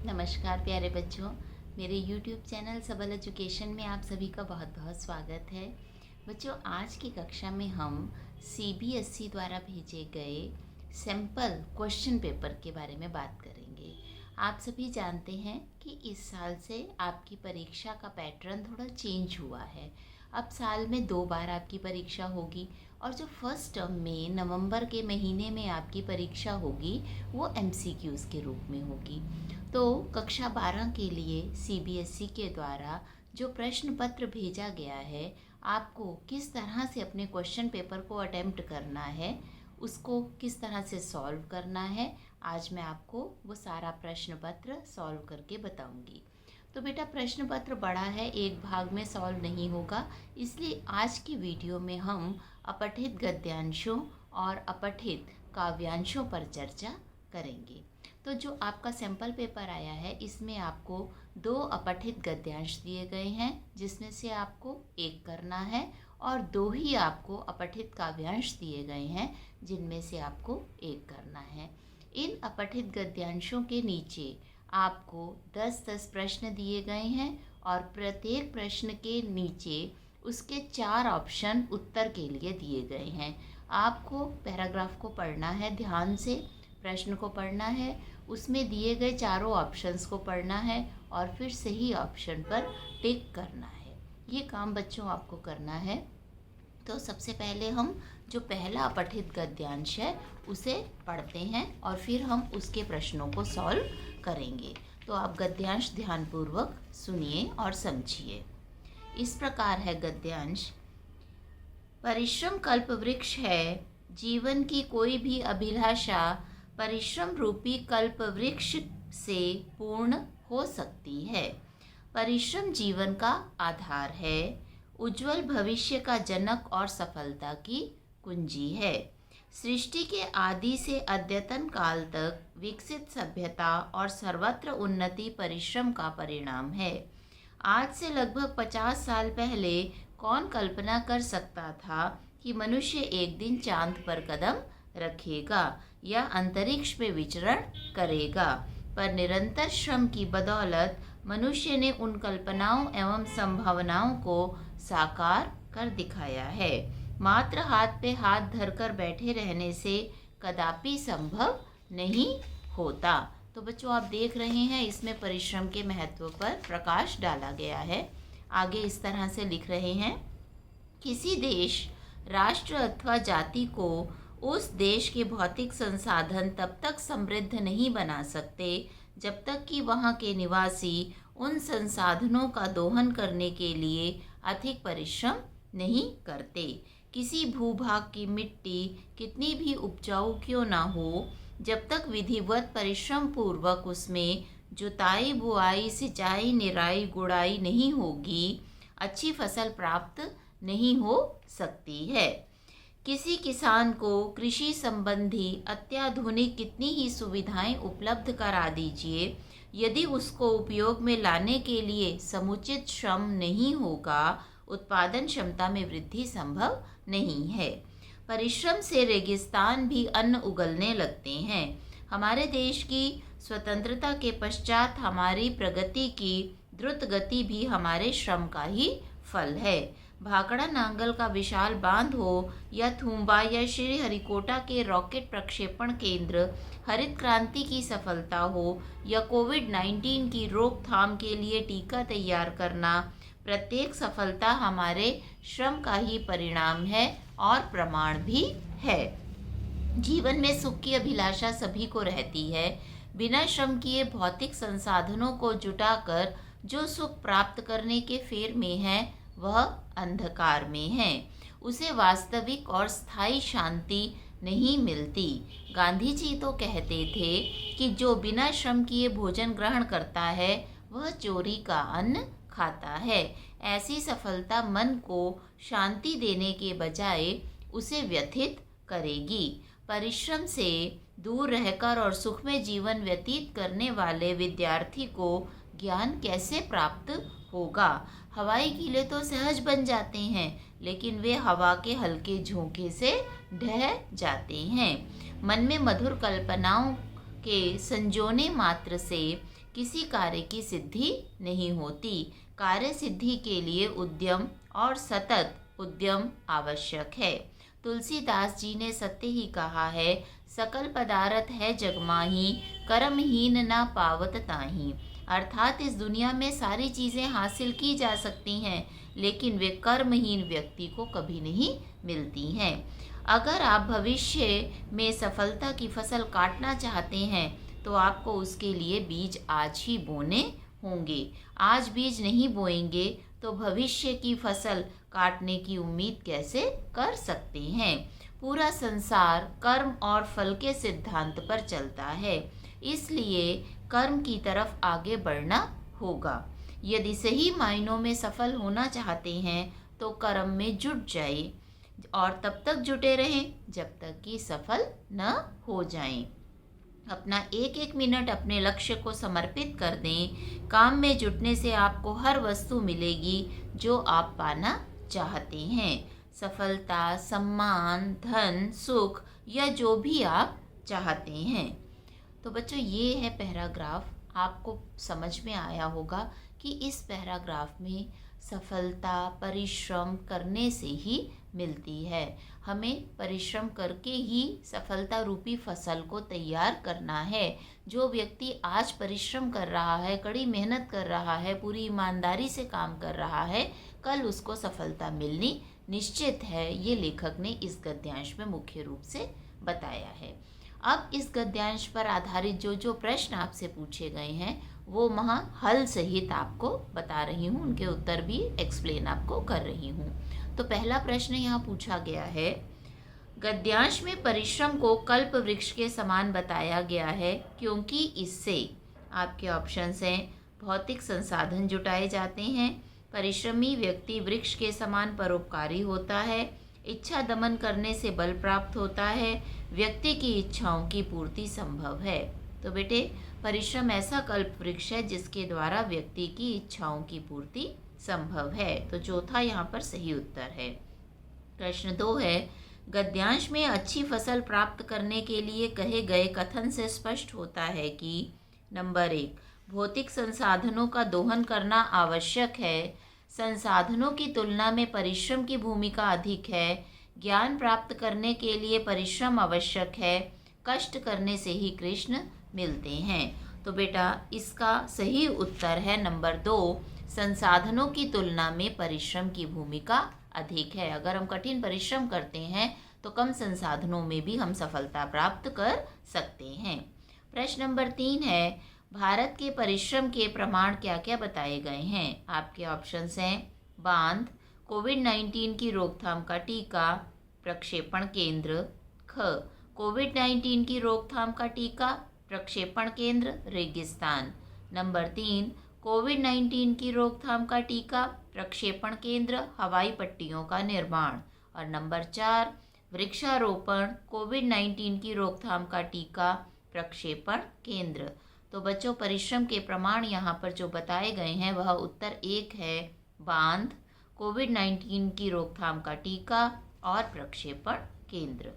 नमस्कार प्यारे बच्चों, मेरे YouTube चैनल सबल एजुकेशन में आप सभी का बहुत बहुत स्वागत है। बच्चों, आज की कक्षा में हम CBSE द्वारा भेजे गए सैम्पल क्वेश्चन पेपर के बारे में बात करेंगे। आप सभी जानते हैं कि इस साल से आपकी परीक्षा का पैटर्न थोड़ा चेंज हुआ है। अब साल में 2 बार आपकी परीक्षा होगी और जो फर्स्ट टर्म में नवंबर के महीने में आपकी परीक्षा होगी वो MCQs के रूप में होगी। तो कक्षा 12 के लिए CBSE के द्वारा जो प्रश्न पत्र भेजा गया है, आपको किस तरह से अपने क्वेश्चन पेपर को अटेम्प्ट करना है, उसको किस तरह से सॉल्व करना है, आज मैं आपको वो सारा प्रश्न पत्र सॉल्व करके बताऊंगी। तो बेटा, प्रश्न पत्र बड़ा है, एक भाग में सॉल्व नहीं होगा, इसलिए आज की वीडियो में हम अपठित गद्यांशों और अपठित काव्यांशों पर चर्चा करेंगे। तो जो आपका सैम्पल पेपर आया है, इसमें आपको 2 अपठित गद्यांश दिए गए हैं, जिसमें से आपको 1 करना है, और 2 ही आपको अपठित काव्यांश दिए गए हैं, जिनमें से आपको 1 करना है। इन अपठित गद्यांशों के नीचे आपको 10-10 प्रश्न दिए गए हैं और प्रत्येक प्रश्न के नीचे उसके 4 ऑप्शन उत्तर के लिए दिए गए हैं। आपको पैराग्राफ को पढ़ना है, ध्यान से प्रश्न को पढ़ना है, उसमें दिए गए चारों ऑप्शंस को पढ़ना है और फिर सही ऑप्शन पर टिक करना है। ये काम बच्चों आपको करना है। तो सबसे पहले हम जो पहला अपठित गद्यांश है उसे पढ़ते हैं और फिर हम उसके प्रश्नों को सॉल्व करेंगे। तो आप गद्यांश ध्यानपूर्वक सुनिए और समझिए। इस प्रकार है गद्यांश। परिश्रम कल्प वृक्ष है, जीवन की कोई भी अभिलाषा परिश्रम रूपी कल्प वृक्ष से पूर्ण हो सकती है। परिश्रम जीवन का आधार है, उज्जवल भविष्य का जनक और सफलता की कुंजी है। सृष्टि के आदि से अद्यतन काल तक विकसित सभ्यता और सर्वत्र उन्नति परिश्रम का परिणाम है। आज से लगभग 50 साल पहले कौन कल्पना कर सकता था कि मनुष्य एक दिन चांद पर कदम रखेगा या अंतरिक्ष में विचरण करेगा, पर निरंतर श्रम की बदौलत मनुष्य ने उन कल्पनाओं एवं संभावनाओं को साकार कर दिखाया है। मात्र हाथ पे हाथ धरकर बैठे रहने से कदापि संभव नहीं होता। तो बच्चों, आप देख रहे हैं, इसमें परिश्रम के महत्व पर प्रकाश डाला गया है। आगे इस तरह से लिख रहे हैं, किसी देश, राष्ट्र अथवा जाति को उस देश के भौतिक संसाधन तब तक समृद्ध नहीं बना सकते जब तक कि वहाँ के निवासी उन संसाधनों का दोहन करने के लिए अधिक परिश्रम नहीं करते। किसी भूभाग की मिट्टी कितनी भी उपजाऊ क्यों ना हो, जब तक विधिवत परिश्रम पूर्वक उसमें जुताई, बुआई, सिंचाई, निराई, गुड़ाई नहीं होगी, अच्छी फसल प्राप्त नहीं हो सकती है। किसी किसान को कृषि संबंधी अत्याधुनिक कितनी ही सुविधाएं उपलब्ध करा दीजिए, यदि उसको उपयोग में लाने के लिए समुचित श्रम नहीं होगा, उत्पादन क्षमता में वृद्धि संभव नहीं है। परिश्रम से रेगिस्तान भी अन्न उगलने लगते हैं। हमारे देश की स्वतंत्रता के पश्चात हमारी प्रगति की द्रुत गति भी हमारे श्रम का ही फल है। भाखड़ा नांगल का विशाल बांध हो या थूम्बा या श्रीहरिकोटा के रॉकेट प्रक्षेपण केंद्र, हरित क्रांति की सफलता हो या कोविड-19 की रोकथाम के लिए टीका तैयार करना, प्रत्येक सफलता हमारे श्रम का ही परिणाम है और प्रमाण भी है। जीवन में सुख की अभिलाषा सभी को रहती है। बिना श्रम किए भौतिक संसाधनों को जुटाकर जो सुख प्राप्त करने के फेर में है, वह अंधकार में है। उसे वास्तविक और स्थायी शांति नहीं मिलती। गांधी जी तो कहते थे कि जो बिना श्रम किए भोजन ग्रहण करता है, वह चोरी का अन्न खाता है। ऐसी सफलता मन को शांति देने के बजाय उसे व्यथित करेगी। परिश्रम से दूर रहकर और सुख में जीवन व्यतीत करने वाले विद्यार्थी को ज्ञान कैसे प्राप्त होगा। हवाई कीले तो सहज बन जाते हैं, लेकिन वे हवा के हल्के झोंके से ढह जाते हैं। मन में मधुर कल्पनाओं के संजोने मात्र से किसी कार्य की सिद्धि नहीं होती। कार्य सिद्धि के लिए उद्यम और सतत उद्यम आवश्यक है। तुलसीदास जी ने सत्य ही कहा है, सकल पदार्थ है जग माही, कर्महीन ना पावत ताही। अर्थात इस दुनिया में सारी चीज़ें हासिल की जा सकती हैं, लेकिन वे कर्महीन व्यक्ति को कभी नहीं मिलती हैं। अगर आप भविष्य में सफलता की फसल काटना चाहते हैं तो आपको उसके लिए बीज आज ही बोने होंगे। आज बीज नहीं बोएंगे तो भविष्य की फसल काटने की उम्मीद कैसे कर सकते हैं। पूरा संसार कर्म और फल के सिद्धांत पर चलता है, इसलिए कर्म की तरफ आगे बढ़ना होगा। यदि सही मायनों में सफल होना चाहते हैं तो कर्म में जुट जाए और तब तक जुटे रहें जब तक कि सफल न हो जाएं। अपना एक एक मिनट अपने लक्ष्य को समर्पित कर दें। काम में जुटने से आपको हर वस्तु मिलेगी जो आप पाना चाहते हैं। सफलता, सम्मान, धन, सुख या जो भी आप चाहते हैं। तो बच्चों, ये है पैराग्राफ। आपको समझ में आया होगा कि इस पैराग्राफ में सफलता परिश्रम करने से ही मिलती है। हमें परिश्रम करके ही सफलता रूपी फसल को तैयार करना है। जो व्यक्ति आज परिश्रम कर रहा है, कड़ी मेहनत कर रहा है, पूरी ईमानदारी से काम कर रहा है, कल उसको सफलता मिलनी निश्चित है। ये लेखक ने इस गद्यांश में मुख्य रूप से बताया है। अब इस गद्यांश पर आधारित जो जो प्रश्न आपसे पूछे गए हैं वो वहाँ हल सहित आपको बता रही हूँ, उनके उत्तर भी एक्सप्लेन आपको कर रही हूँ। तो पहला प्रश्न यहाँ पूछा गया है, गद्यांश में परिश्रम को कल्प वृक्ष के समान बताया गया है क्योंकि इससे, आपके ऑप्शंस हैं, भौतिक संसाधन जुटाए जाते हैं, परिश्रमी व्यक्ति वृक्ष के समान परोपकारी होता है, इच्छा दमन करने से बल प्राप्त होता है, व्यक्ति की इच्छाओं की पूर्ति संभव है। तो बेटे, परिश्रम ऐसा कल्प वृक्ष है जिसके द्वारा व्यक्ति की इच्छाओं की पूर्ति संभव है। तो चौथा यहाँ पर सही उत्तर है। प्रश्न 2 है, गद्यांश में अच्छी फसल प्राप्त करने के लिए कहे गए कथन से स्पष्ट होता है कि नंबर 1, भौतिक संसाधनों का दोहन करना आवश्यक है, संसाधनों की तुलना में परिश्रम की भूमिका अधिक है, ज्ञान प्राप्त करने के लिए परिश्रम आवश्यक है, कष्ट करने से ही कृष्ण मिलते हैं। तो बेटा, इसका सही उत्तर है नंबर 2, संसाधनों की तुलना में परिश्रम की भूमिका अधिक है। अगर हम कठिन परिश्रम करते हैं तो कम संसाधनों में भी हम सफलता प्राप्त कर सकते हैं। प्रश्न नंबर 3 है, भारत के परिश्रम के प्रमाण क्या क्या बताए गए हैं। आपके ऑप्शंस हैं, बांध, कोविड-19 की रोकथाम का टीका, प्रक्षेपण केंद्र, ख, कोविड-19 की रोकथाम का टीका, प्रक्षेपण केंद्र, रेगिस्तान। नंबर 3, कोविड-19 की रोकथाम का टीका, प्रक्षेपण केंद्र, हवाई पट्टियों का निर्माण। और नंबर 4, वृक्षारोपण, कोविड-19 की रोकथाम का टीका, प्रक्षेपण केंद्र। तो बच्चों, परिश्रम के प्रमाण यहाँ पर जो बताए गए हैं वह उत्तर 1 है, बांध, कोविड-19 की रोकथाम का टीका और प्रक्षेपण केंद्र।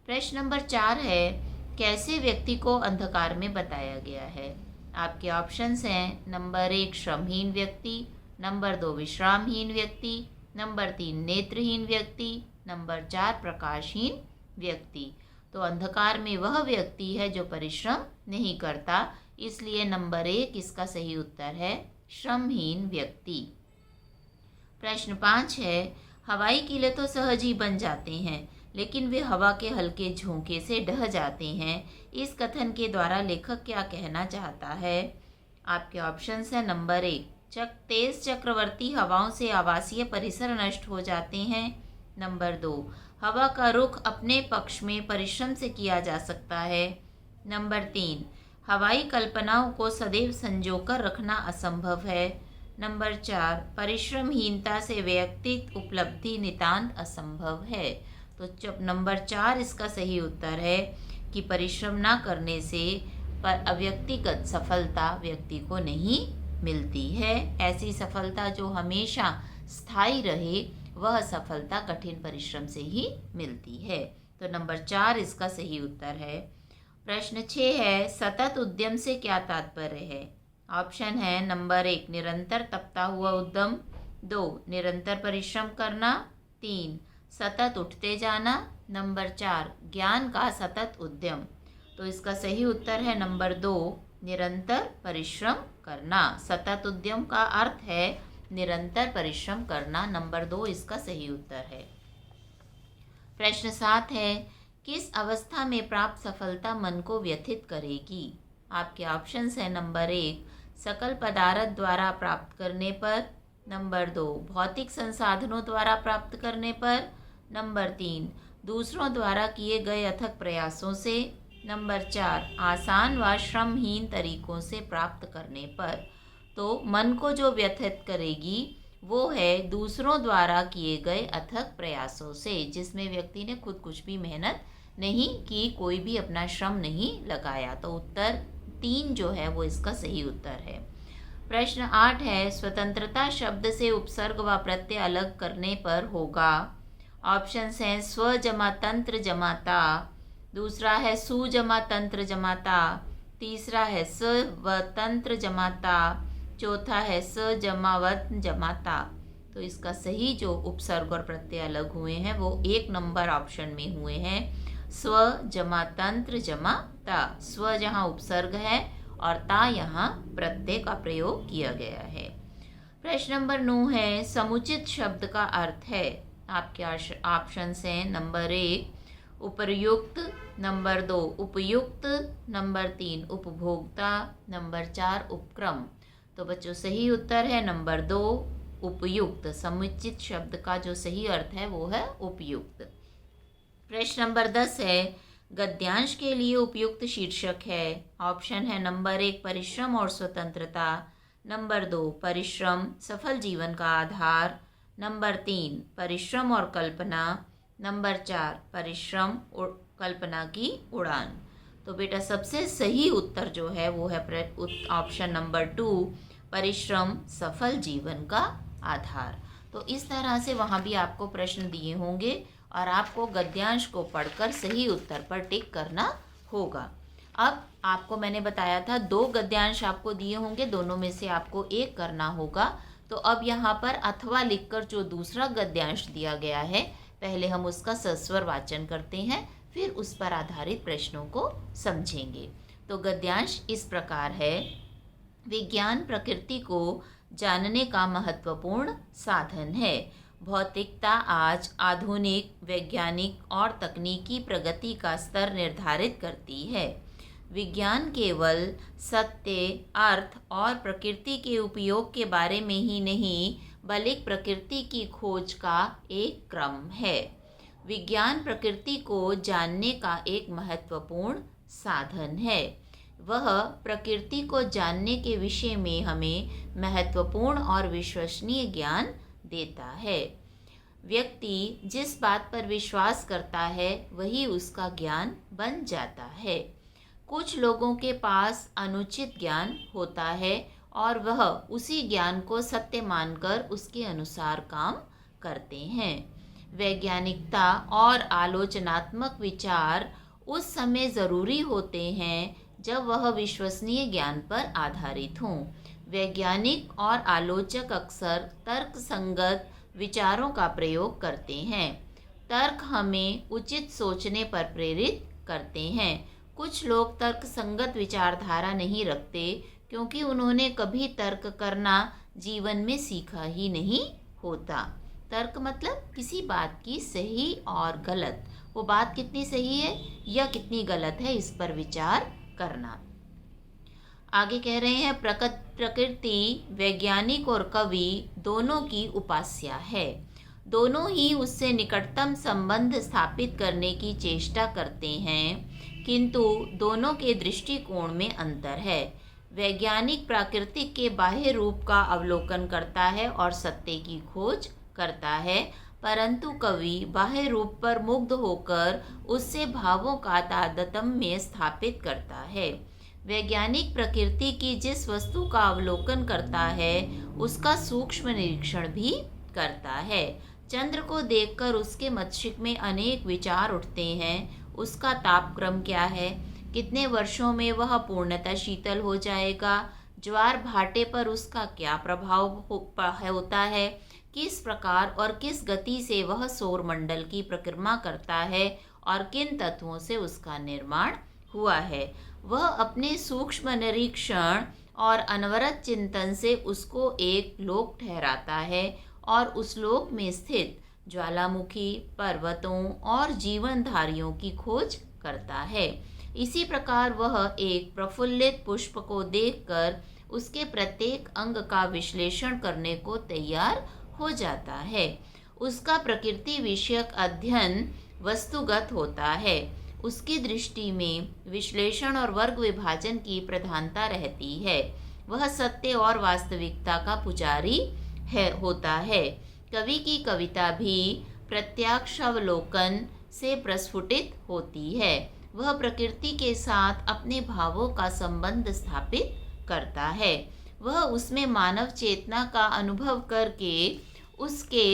प्रश्न नंबर 4 है, कैसे व्यक्ति को अंधकार में बताया गया है। आपके ऑप्शंस हैं, नंबर 1 श्रमहीन व्यक्ति, नंबर 2 विश्रामहीन व्यक्ति, नंबर 3 नेत्रहीन व्यक्ति, नंबर 4 प्रकाशहीन व्यक्ति। तो अंधकार में वह व्यक्ति है जो परिश्रम नहीं करता, इसलिए नंबर 1 इसका सही उत्तर है, श्रमहीन व्यक्ति। प्रश्न 5 है, हवाई किले तो सहज ही बन जाते हैं लेकिन वे हवा के हल्के झोंके से ढह जाते हैं। इस कथन के द्वारा लेखक क्या कहना चाहता है। आपके ऑप्शंस हैं, नंबर 1 तेज चक्रवर्ती हवाओं से आवासीय परिसर नष्ट हो जाते हैं, नंबर 2 हवा का रुख अपने पक्ष में परिश्रम से किया जा सकता है, नंबर 3 हवाई कल्पनाओं को सदैव संजोकर रखना असंभव है, नंबर 4 परिश्रमहीनता से व्यक्तिगत उपलब्धि नितांत असंभव है। तो नंबर 4 इसका सही उत्तर है कि परिश्रम ना करने से व्यक्तिगत सफलता व्यक्ति को नहीं मिलती है। ऐसी सफलता जो हमेशा स्थायी रहे वह सफलता कठिन परिश्रम से ही मिलती है। तो नंबर 4 इसका सही उत्तर है। प्रश्न 6 है, सतत उद्यम से क्या तात्पर्य है। ऑप्शन है नंबर 1 निरंतर तपता हुआ उद्यम, 2 निरंतर परिश्रम करना, 3 सतत उठते जाना, नंबर 4 ज्ञान का सतत उद्यम। तो इसका सही उत्तर है नंबर 2 निरंतर परिश्रम करना। सतत उद्यम का अर्थ है निरंतर परिश्रम करना। नंबर 2 इसका सही उत्तर है। प्रश्न 7 है, किस अवस्था में प्राप्त सफलता मन को व्यथित करेगी? आपके ऑप्शंस है नंबर 1 सकल पदार्थ द्वारा प्राप्त करने पर, नंबर 2 भौतिक संसाधनों द्वारा प्राप्त करने पर, नंबर 3 दूसरों द्वारा किए गए अथक प्रयासों से, नंबर 4 आसान व श्रमहीन तरीकों से प्राप्त करने पर। तो मन को जो व्यथित करेगी वो है दूसरों द्वारा किए गए अथक प्रयासों से, जिसमें व्यक्ति ने खुद कुछ भी मेहनत नहीं की, कोई भी अपना श्रम नहीं लगाया। तो उत्तर 3 जो है वो इसका सही उत्तर है। प्रश्न 8 है, स्वतंत्रता शब्द से उपसर्ग व प्रत्यय अलग करने पर होगा। ऑप्शंस हैं स्व जमा तंत्र जमाता, दूसरा है सु जमा तंत्र जमाता, तीसरा है स व तंत्र जमाता, चौथा है स जमा वत जमाता। तो इसका सही जो उपसर्ग और प्रत्यय अलग हुए हैं वो 1 नंबर ऑप्शन में हुए हैं, स्व जमा तंत्र जमा ता। स्व जहाँ उपसर्ग है और ता यहाँ प्रत्यय का प्रयोग किया गया है। प्रश्न नंबर 9 है, समुचित शब्द का अर्थ है। आपके ऑप्शंस हैं नंबर 1 उपर्युक्त, नंबर 2 उपयुक्त, नंबर 3 उपभोक्ता, नंबर 4 उपक्रम। तो बच्चों सही उत्तर है नंबर 2 उपयुक्त। समुचित शब्द का जो सही अर्थ है वो है उपयुक्त। प्रश्न नंबर 10 है, गद्यांश के लिए उपयुक्त शीर्षक है। ऑप्शन है नंबर 1 परिश्रम और स्वतंत्रता, नंबर 2 परिश्रम सफल जीवन का आधार, नंबर 3 परिश्रम और कल्पना, नंबर 4 परिश्रम और कल्पना की उड़ान। तो बेटा सबसे सही उत्तर जो है वो है ऑप्शन नंबर 2 परिश्रम सफल जीवन का आधार। तो इस तरह से वहाँ भी आपको प्रश्न दिए होंगे और आपको गद्यांश को पढ़कर सही उत्तर पर टिक करना होगा। अब आपको मैंने बताया था 2 गद्यांश आपको दिए होंगे, दोनों में से आपको एक करना होगा। तो अब यहाँ पर अथवा लिखकर जो दूसरा गद्यांश दिया गया है, पहले हम उसका सस्वर वाचन करते हैं, फिर उस पर आधारित प्रश्नों को समझेंगे। तो गद्यांश इस प्रकार है, विज्ञान प्रकृति को जानने का महत्वपूर्ण साधन है। भौतिकता आज आधुनिक वैज्ञानिक और तकनीकी प्रगति का स्तर निर्धारित करती है। विज्ञान केवल सत्य, अर्थ और प्रकृति के उपयोग के बारे में ही नहीं, बल्कि प्रकृति की खोज का एक क्रम है। विज्ञान प्रकृति को जानने का एक महत्वपूर्ण साधन है। वह प्रकृति को जानने के विषय में हमें महत्वपूर्ण और विश्वसनीय ज्ञान देता है। व्यक्ति जिस बात पर विश्वास करता है वही उसका ज्ञान बन जाता है। कुछ लोगों के पास अनुचित ज्ञान होता है और वह उसी ज्ञान को सत्य मानकर उसके अनुसार काम करते हैं। वैज्ञानिकता और आलोचनात्मक विचार उस समय ज़रूरी होते हैं जब वह विश्वसनीय ज्ञान पर आधारित हों। वैज्ञानिक और आलोचक अक्सर तर्कसंगत विचारों का प्रयोग करते हैं। तर्क हमें उचित सोचने पर प्रेरित करते हैं। कुछ लोग तर्कसंगत विचारधारा नहीं रखते क्योंकि उन्होंने कभी तर्क करना जीवन में सीखा ही नहीं होता। तर्क मतलब किसी बात की सही और गलत, वो बात कितनी सही है या कितनी गलत है, इस पर विचार करना। आगे कह रहे हैं, प्रकृति वैज्ञानिक और कवि दोनों की उपास्या है। दोनों ही उससे निकटतम संबंध स्थापित करने की चेष्टा करते हैं, किंतु दोनों के दृष्टिकोण में अंतर है। वैज्ञानिक प्राकृतिक के बाह्य रूप का अवलोकन करता है और सत्य की खोज करता है, परंतु कवि बाह्य रूप पर मुग्ध होकर उससे भावों का तादात्म्य स्थापित करता है। वैज्ञानिक प्रकृति की जिस वस्तु का अवलोकन करता है उसका सूक्ष्म निरीक्षण भी करता है। चंद्र को देखकर उसके मस्तिष्क में अनेक विचार उठते हैं। उसका तापक्रम क्या है, कितने वर्षों में वह पूर्णतः शीतल हो जाएगा, ज्वार भाटे पर उसका क्या प्रभाव होता है, किस प्रकार और किस गति से वह सौरमंडल की परिक्रमा करता है और किन तत्वों से उसका निर्माण हुआ है। वह अपने सूक्ष्म निरीक्षण और अनवरत चिंतन से उसको एक लोक ठहराता है और उस लोक में स्थित ज्वालामुखी, पर्वतों और जीवनधारियों की खोज करता है। इसी प्रकार वह एक प्रफुल्लित पुष्प को देखकर उसके प्रत्येक अंग का विश्लेषण करने को तैयार हो जाता है। उसका प्रकृति विषयक अध्ययन वस्तुगत होता है। उसकी दृष्टि में विश्लेषण और वर्ग विभाजन की प्रधानता रहती है। वह सत्य और वास्तविकता का पुजारी होता है। कवि की कविता भी प्रत्यक्षावलोकन से प्रस्फुटित होती है। वह प्रकृति के साथ अपने भावों का संबंध स्थापित करता है। वह उसमें मानव चेतना का अनुभव करके उसके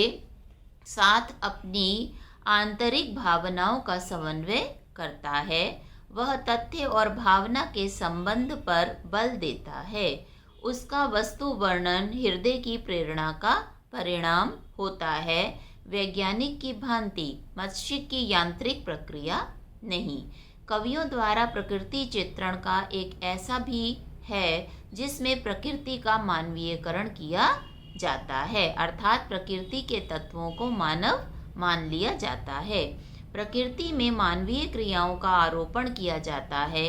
साथ अपनी आंतरिक भावनाओं का समन्वय करता है। वह तथ्य और भावना के संबंध पर बल देता है। उसका वस्तु वर्णन हृदय की प्रेरणा का परिणाम होता है, वैज्ञानिक की भांति मस्तिष्क की यांत्रिक प्रक्रिया नहीं। कवियों द्वारा प्रकृति चित्रण का एक ऐसा भी है जिसमें प्रकृति का मानवीयकरण किया जाता है, अर्थात प्रकृति के तत्वों को मानव मान लिया जाता है। प्रकृति में मानवीय क्रियाओं का आरोपण किया जाता है।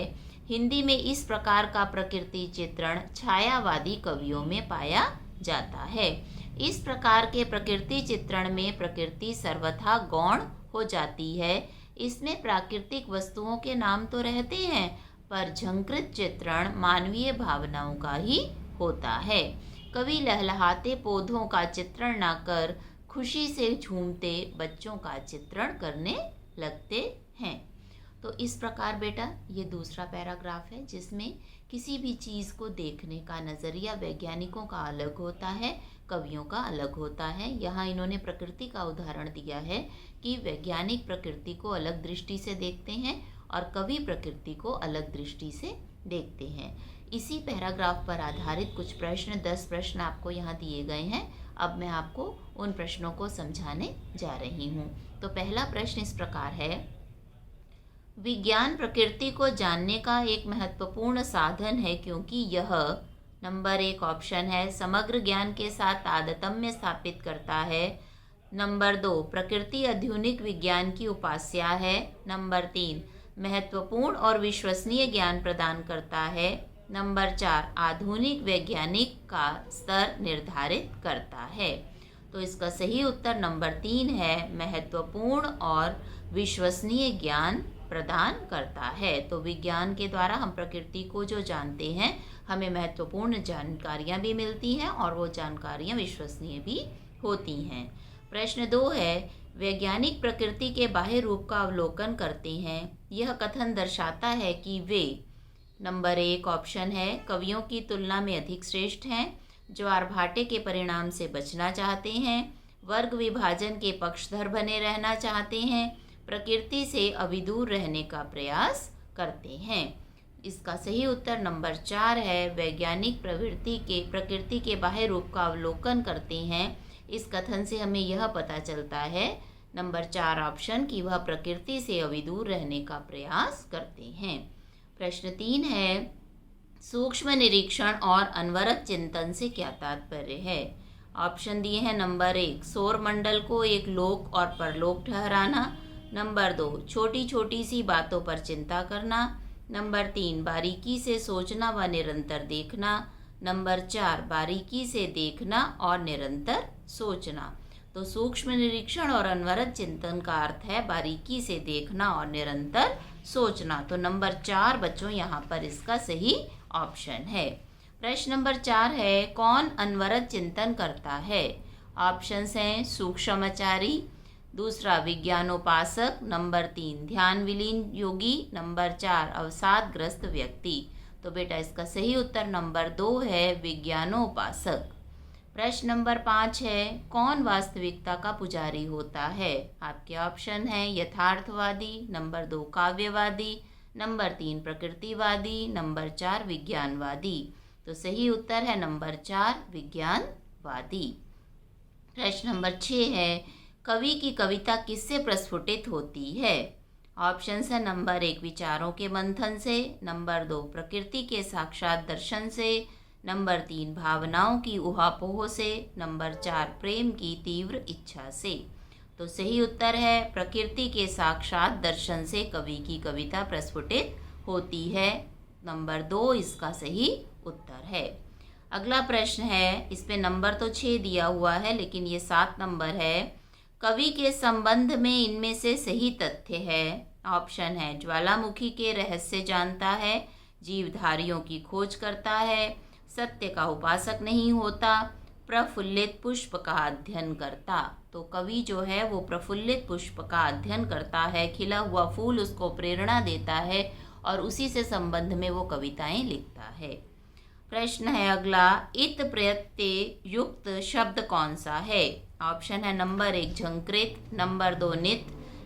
हिंदी में इस प्रकार का प्रकृति चित्रण छायावादी कवियों में पाया जाता है। इस प्रकार के प्रकृति चित्रण में प्रकृति सर्वथा गौण हो जाती है। इसमें प्राकृतिक वस्तुओं के नाम तो रहते हैं, पर झंकृत चित्रण मानवीय भावनाओं का ही होता है। कवि लहलहाते पौधों का चित्रण न कर खुशी से झूमते बच्चों का चित्रण करने लगते हैं। तो इस प्रकार बेटा ये दूसरा पैराग्राफ है जिसमें किसी भी चीज़ को देखने का नज़रिया वैज्ञानिकों का अलग होता है, कवियों का अलग होता है। यहाँ इन्होंने प्रकृति का उदाहरण दिया है कि वैज्ञानिक प्रकृति को अलग दृष्टि से देखते हैं और कवि प्रकृति को अलग दृष्टि से देखते हैं। इसी पैराग्राफ पर आधारित कुछ प्रश्न 10 प्रश्न आपको यहाँ दिए गए हैं। अब मैं आपको उन प्रश्नों को समझाने जा रही हूँ। तो पहला प्रश्न इस प्रकार है, विज्ञान प्रकृति को जानने का एक महत्वपूर्ण साधन है क्योंकि यह नंबर 1 ऑप्शन है समग्र ज्ञान के साथ तारतम्य स्थापित करता है। नंबर 2 प्रकृति आधुनिक विज्ञान की उपास्या है। नंबर 3 महत्वपूर्ण और विश्वसनीय ज्ञान प्रदान करता है। नंबर 4 आधुनिक वैज्ञानिक का स्तर निर्धारित करता है। तो इसका सही उत्तर नंबर 3 है, महत्वपूर्ण और विश्वसनीय ज्ञान प्रदान करता है। तो विज्ञान के द्वारा हम प्रकृति को जो जानते हैं, हमें महत्वपूर्ण जानकारियां भी मिलती हैं और वो जानकारियां विश्वसनीय भी होती हैं। प्रश्न 2 है, वैज्ञानिक प्रकृति के बाह्य रूप का अवलोकन करते हैं। यह कथन दर्शाता है कि वे नंबर 1 ऑप्शन है कवियों की तुलना में अधिक श्रेष्ठ हैं, ज्वारभाटे के परिणाम से बचना चाहते हैं, वर्ग विभाजन के पक्षधर बने रहना चाहते हैं, प्रकृति से अविदूर रहने का प्रयास करते हैं। इसका सही उत्तर नंबर 4 है, वैज्ञानिक प्रकृति के बाह्य रूप का अवलोकन करते हैं। इस कथन से हमें यह पता चलता है नंबर 4 ऑप्शन कि वह प्रकृति से अविदूर रहने का प्रयास करते हैं। प्रश्न 3 है, सूक्ष्म निरीक्षण और अनवरत चिंतन से क्या तात्पर्य है। ऑप्शन दिए हैं नंबर 1 सौरमंडल को एक लोक और परलोक ठहराना। नंबर 2 छोटी छोटी सी बातों पर चिंता करना। नंबर 3 बारीकी से सोचना व निरंतर देखना। नंबर 4 बारीकी से देखना और निरंतर सोचना। तो सूक्ष्म निरीक्षण और अनवरत चिंतन का अर्थ है बारीकी से देखना और निरंतर सोचना। तो नंबर 4 बच्चों यहाँ पर इसका सही ऑप्शन है। प्रश्न नंबर 4 है, कौन अनवरत चिंतन करता है। ऑप्शंस हैं सूक्ष्मचारी, दूसरा विज्ञानोपासक, नंबर 3 ध्यान विलीन योगी, नंबर 4 अवसादग्रस्त व्यक्ति। तो बेटा इसका सही उत्तर नंबर 2 है, विज्ञानोपासक। प्रश्न नंबर 5 है, कौन वास्तविकता का पुजारी होता है। आपके ऑप्शन हैं यथार्थवादी, नंबर 2 काव्यवादी, नंबर 3 प्रकृतिवादी, नंबर 4 विज्ञानवादी। तो सही उत्तर है नंबर 4 विज्ञानवादी। प्रश्न नंबर 6 है, कवि की कविता किससे प्रस्फुटित होती है? ऑप्शंस है नंबर 1 विचारों के मंथन से, नंबर 2 प्रकृति के साक्षात दर्शन से, नंबर 3 भावनाओं की उहापोह से, नंबर 4 प्रेम की तीव्र इच्छा से। तो सही उत्तर है प्रकृति के साक्षात दर्शन से कवि की कविता प्रस्फुटित होती है। नंबर 2 इसका सही उत्तर है। अगला प्रश्न है, इस पे नंबर तो 6 दिया हुआ है लेकिन ये 7 नंबर है। कवि के संबंध में इनमें से सही तथ्य है। ऑप्शन है ज्वालामुखी के रहस्य जानता है, जीवधारियों की खोज करता है, सत्य का उपासक नहीं होता, प्रफुल्लित पुष्प का अध्ययन करता। तो कवि जो है वो प्रफुल्लित पुष्प का अध्ययन करता है, खिला हुआ फूल उसको प्रेरणा देता है और उसी से संबंध में वो कविताएं लिखता है। प्रश्न है अगला, इत प्रत्यय युक्त शब्द कौन सा है? ऑप्शन है नंबर 1 झंकृत, नंबर 2 नित,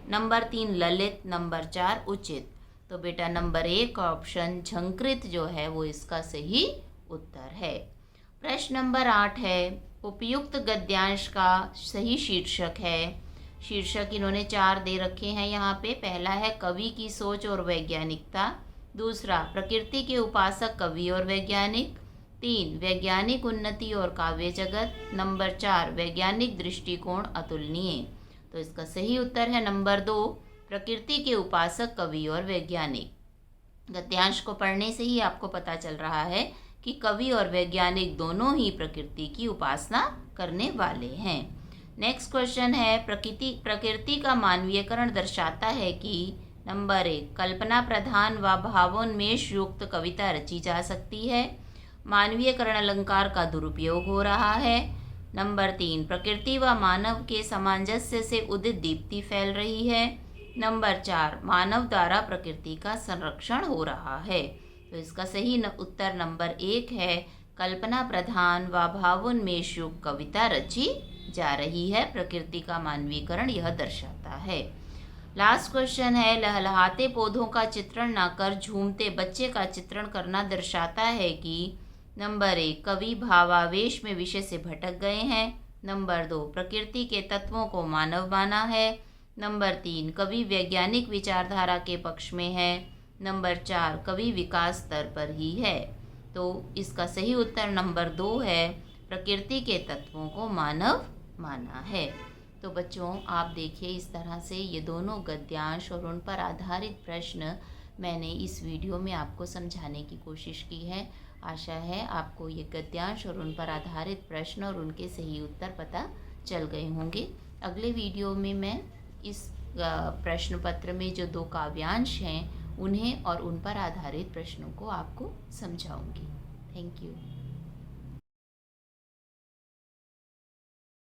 नंबर 3 ललित, नंबर 4 उचित। तो बेटा नंबर 1 ऑप्शन झंकृत जो है वो इसका सही उत्तर है। प्रश्न नंबर 8 है, उपयुक्त गद्यांश का सही शीर्षक है। शीर्षक इन्होंने 4 दे रखे हैं यहाँ पे। पहला है कवि की सोच और वैज्ञानिकता, दूसरा प्रकृति के उपासक कवि और वैज्ञानिक, 3 वैज्ञानिक उन्नति और काव्य जगत, नंबर 4 वैज्ञानिक दृष्टिकोण अतुलनीय। तो इसका सही उत्तर है नंबर 2 प्रकृति के उपासक कवि और वैज्ञानिक। गद्यांश को पढ़ने से ही आपको पता चल रहा है कि कवि और वैज्ञानिक दोनों ही प्रकृति की उपासना करने वाले हैं। नेक्स्ट क्वेश्चन है, प्रकृति का मानवीयकरण दर्शाता है कि नंबर 1 कल्पना प्रधान व भावोन्मेष युक्त कविता रची जा सकती है, मानवीयकरण अलंकार का दुरुपयोग हो रहा है, नंबर 3 प्रकृति व मानव के सामंजस्य से उदित दीप्ति फैल रही है, नंबर 4 मानव द्वारा प्रकृति का संरक्षण हो रहा है। तो इसका सही उत्तर नंबर 1 है, कल्पना प्रधान व भावोन्मेष युक्त कविता रची जा रही है, प्रकृति का मानवीकरण यह दर्शाता है। लास्ट क्वेश्चन है, लहलहाते पौधों का चित्रण न कर झूमते बच्चे का चित्रण करना दर्शाता है कि नंबर 1 कवि भावावेश में विषय से भटक गए हैं, नंबर 2 प्रकृति के तत्वों को मानव माना है, नंबर 3 कवि वैज्ञानिक विचारधारा के पक्ष में है, नंबर 4 कवि विकास स्तर पर ही है। तो इसका सही उत्तर नंबर 2 है, प्रकृति के तत्वों को मानव माना है। तो बच्चों आप देखिए इस तरह से ये दोनों गद्यांश और उन पर आधारित प्रश्न मैंने इस वीडियो में आपको समझाने की कोशिश की है। आशा है आपको ये गद्यांश और उन पर आधारित प्रश्न और उनके सही उत्तर पता चल गए होंगे। अगले वीडियो में मैं इस प्रश्न पत्र में जो 2 काव्यांश हैं उन्हें और उन पर आधारित प्रश्नों को आपको समझाऊंगी। Thank you.